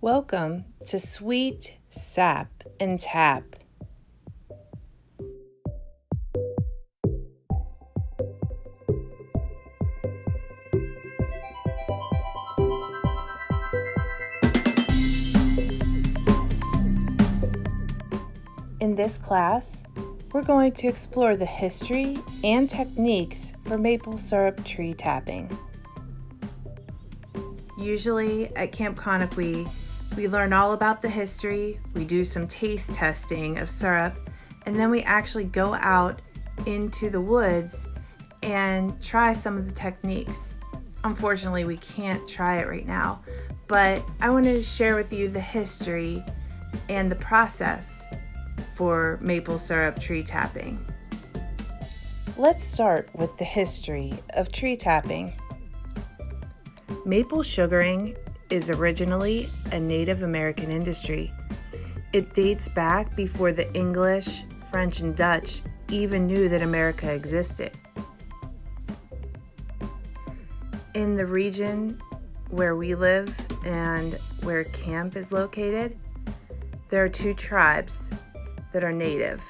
Welcome to Sweet Sap and Tap. In this class, we're going to explore the history and techniques for maple syrup tree tapping. Usually at Camp Conaquee, we learn all about the history, we do some taste testing of syrup, and then we actually go out into the woods and try some of the techniques. Unfortunately, we can't try it right now, but I wanted to share with you the history and the process for maple syrup tree tapping. Let's start with the history of tree tapping. Maple sugaring is originally a Native American industry. It dates back before the English, French, and Dutch even knew that America existed. In the region where we live and where camp is located, there are two tribes that are native.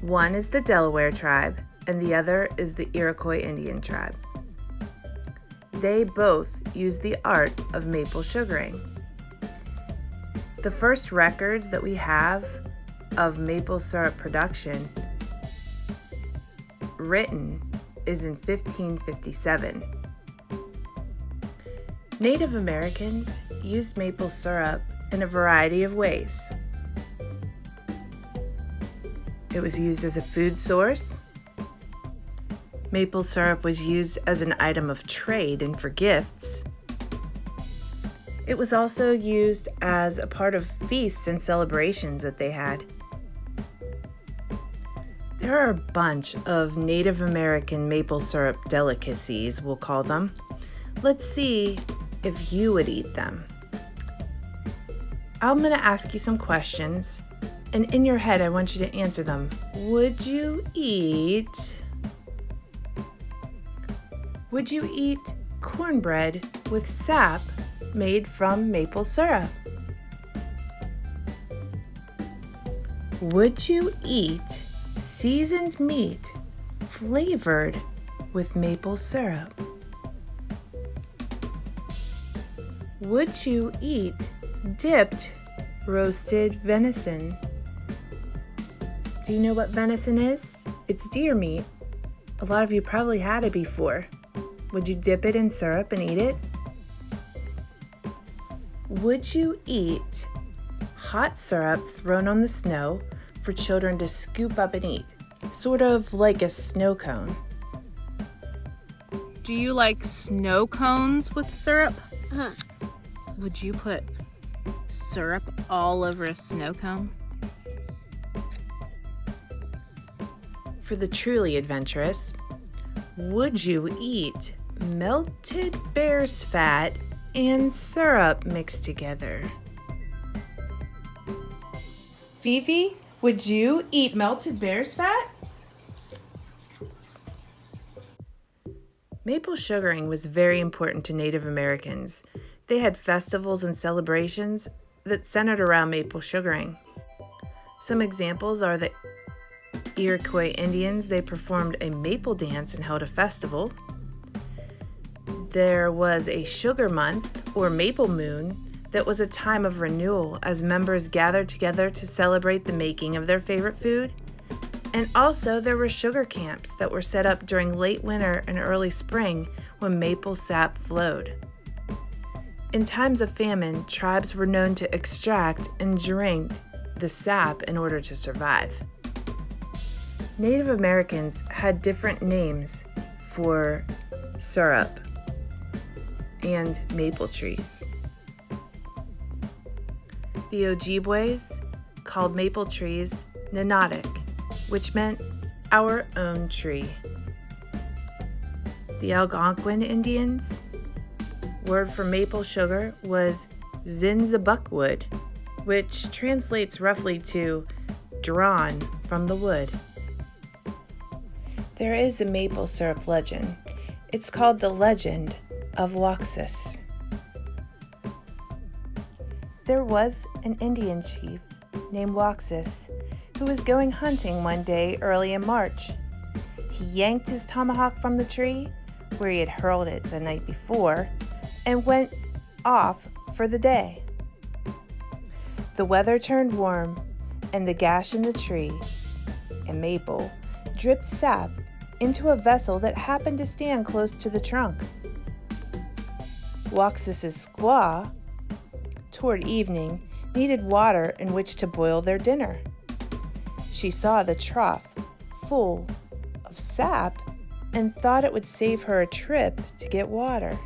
One is the Delaware tribe, and the other is the Iroquois Indian tribe. They both use the art of maple sugaring. The first records that we have of maple syrup production written is in 1557. Native Americans used maple syrup in a variety of ways. It was used as a food source. Maple syrup was used as an item of trade and for gifts. It was also used as a part of feasts and celebrations that they had. There are a bunch of Native American maple syrup delicacies, we'll call them. Let's see if you would eat them. I'm going to ask you some questions, and in your head I want you to answer them. Would you eat cornbread with sap made from maple syrup? Would you eat seasoned meat flavored with maple syrup? Would you eat dipped roasted venison? Do you know what venison is? It's deer meat. A lot of you probably had it before. Would you dip it in syrup and eat it? Would you eat hot syrup thrown on the snow for children to scoop up and eat? Sort of like a snow cone. Do you like snow cones with syrup? Would you put syrup all over a snow cone? For the truly adventurous, would you eat melted bear's fat and syrup mixed together? Fifi, would you eat melted bear's fat? Maple sugaring was very important to Native Americans. They had festivals and celebrations that centered around maple sugaring. Some examples are the Iroquois Indians. They performed a maple dance and held a festival. There was a sugar month or maple moon that was a time of renewal as members gathered together to celebrate the making of their favorite food. And also there were sugar camps that were set up during late winter and early spring when maple sap flowed. In times of famine, tribes were known to extract and drink the sap in order to survive. Native Americans had different names for syrup and maple trees. The Ojibways called maple trees Nanatic, which meant our own tree. The Algonquin Indians' word for maple sugar was Zinzabuckwood, which translates roughly to drawn from the wood. There is a maple syrup legend. It's called the Legend of Waxus. There was an Indian chief named Waxus who was going hunting one day early in March. He yanked his tomahawk from the tree where he had hurled it the night before and went off for the day. The weather turned warm, and the gash in the tree, a maple, dripped sap into a vessel that happened to stand close to the trunk. Waxus's squaw, toward evening, needed water in which to boil their dinner. She saw the trough full of sap and thought it would save her a trip to get water.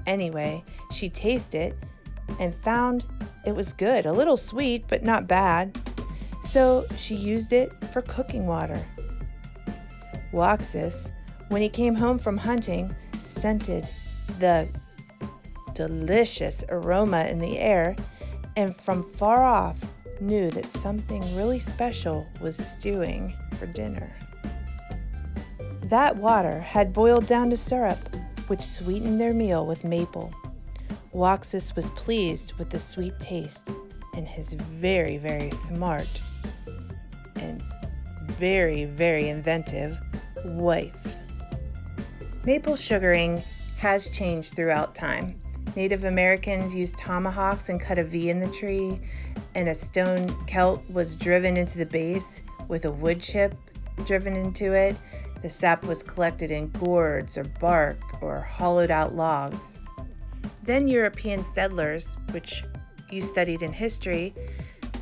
Anyway, she tasted and found it was good, a little sweet, but not bad. So she used it for cooking water. Waxus, when he came home from hunting, scented the delicious aroma in the air and from far off knew that something really special was stewing for dinner. That water had boiled down to syrup, which sweetened their meal with maple. Waxus was pleased with the sweet taste, and his very, very smart and very, very inventive wife. Maple sugaring has changed throughout time. Native Americans used tomahawks and cut a V in the tree, and a stone celt was driven into the base with a wood chip driven into it. The sap was collected in gourds or bark or hollowed out logs. Then European settlers, which you studied in history,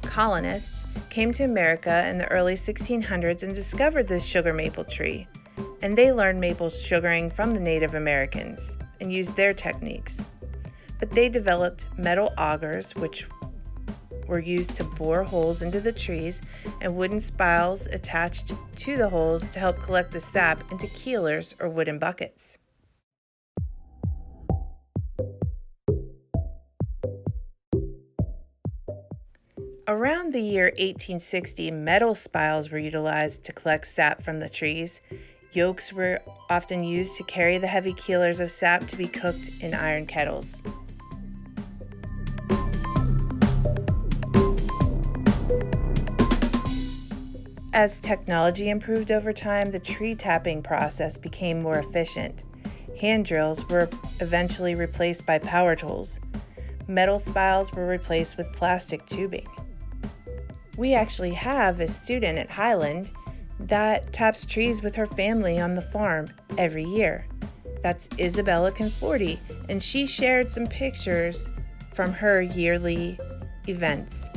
colonists, came to America in the early 1600s and discovered the sugar maple tree. And they learned maple sugaring from the Native Americans and used their techniques. But they developed metal augers, which were used to bore holes into the trees, and wooden spiles attached to the holes to help collect the sap into keelers or wooden buckets. Around the year 1860, metal spiles were utilized to collect sap from the trees. Yokes were often used to carry the heavy keelers of sap to be cooked in iron kettles. As technology improved over time, the tree tapping process became more efficient. Hand drills were eventually replaced by power tools. Metal spiles were replaced with plastic tubing. We actually have a student at Highland that taps trees with her family on the farm every year. That's Isabella Conforti, and she shared some pictures from her yearly events.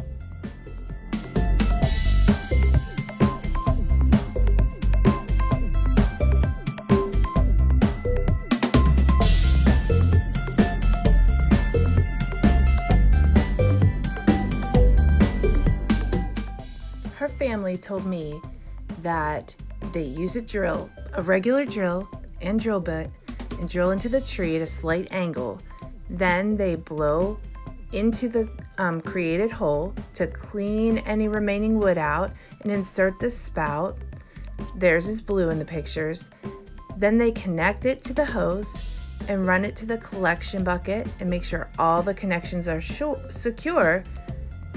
Her family told me that they use a regular drill and drill bit, and drill into the tree at a slight angle. Then they blow into the created hole to clean any remaining wood out and insert the spout. Theirs is blue in the pictures. Then they connect it to the hose and run it to the collection bucket and make sure all the connections are secure.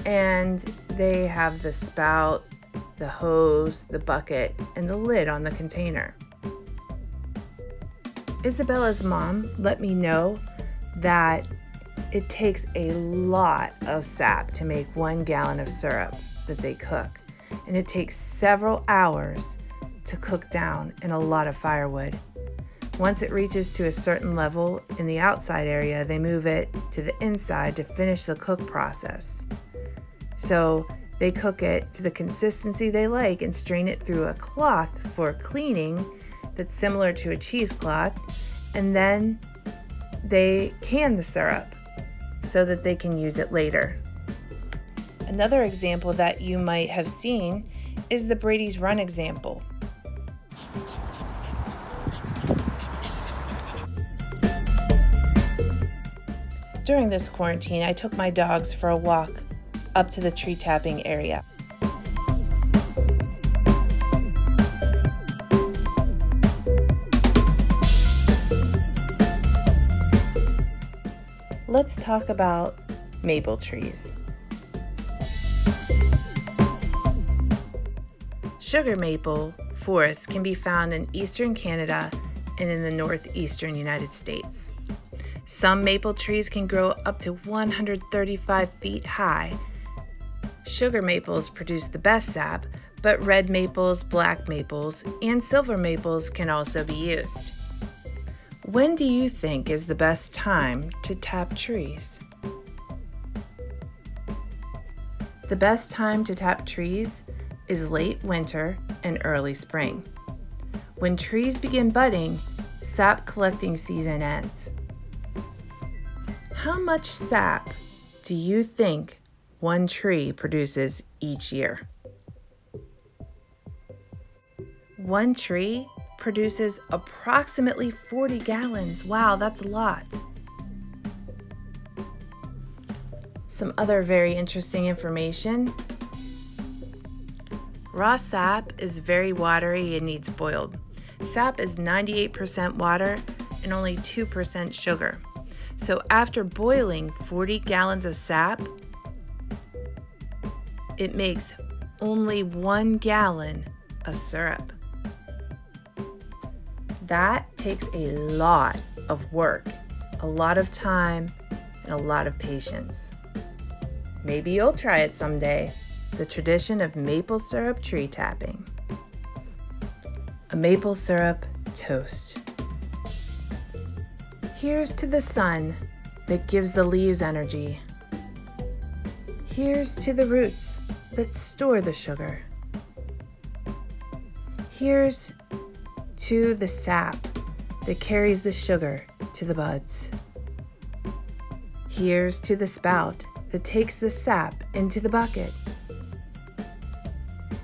And they have the spout, the hose, the bucket, and the lid on the container. Isabella's mom let me know that it takes a lot of sap to make 1 gallon of syrup that they cook, and it takes several hours to cook down in a lot of firewood. Once it reaches to a certain level in the outside area, they move it to the inside to finish the cook process. So they cook it to the consistency they like and strain it through a cloth for cleaning that's similar to a cheesecloth, and then they can the syrup so that they can use it later. Another example that you might have seen is the Brady's Run example. During this quarantine, I took my dogs for a walk up to the tree tapping area. Let's talk about maple trees. Sugar maple forests can be found in eastern Canada and in the northeastern United States. Some maple trees can grow up to 135 feet high. Sugar maples produce the best sap, but red maples, black maples, and silver maples can also be used. When do you think is the best time to tap trees? The best time to tap trees is late winter and early spring. When trees begin budding, sap collecting season ends. How much sap do you think one tree produces each year? One tree produces approximately 40 gallons. Wow, that's a lot. Some other very interesting information. Raw sap is very watery and needs boiled. Sap is 98% water and only 2% sugar. So after boiling 40 gallons of sap, it makes only 1 gallon of syrup. That takes a lot of work, a lot of time, and a lot of patience. Maybe you'll try it someday. The tradition of maple syrup tree tapping. A maple syrup toast. Here's to the sun that gives the leaves energy. Here's to the roots that store the sugar. Here's to the sap that carries the sugar to the buds. Here's to the spout that takes the sap into the bucket.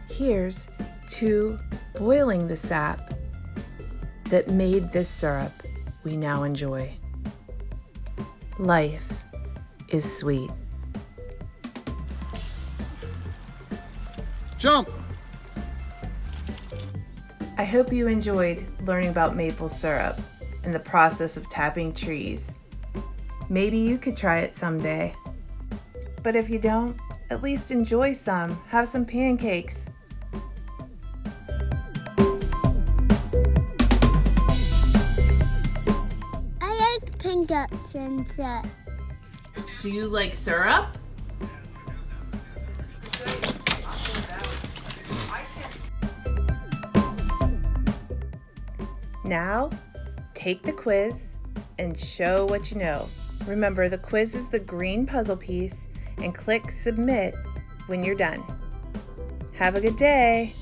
Here's to boiling the sap that made this syrup we now enjoy. Life is sweet. Jump! I hope you enjoyed learning about maple syrup and the process of tapping trees. Maybe you could try it someday. But if you don't, at least enjoy some. Have some pancakes. I like pancakes and stuff. Do you like syrup? Now, take the quiz and show what you know. Remember, the quiz is the green puzzle piece and click submit when you're done. Have a good day.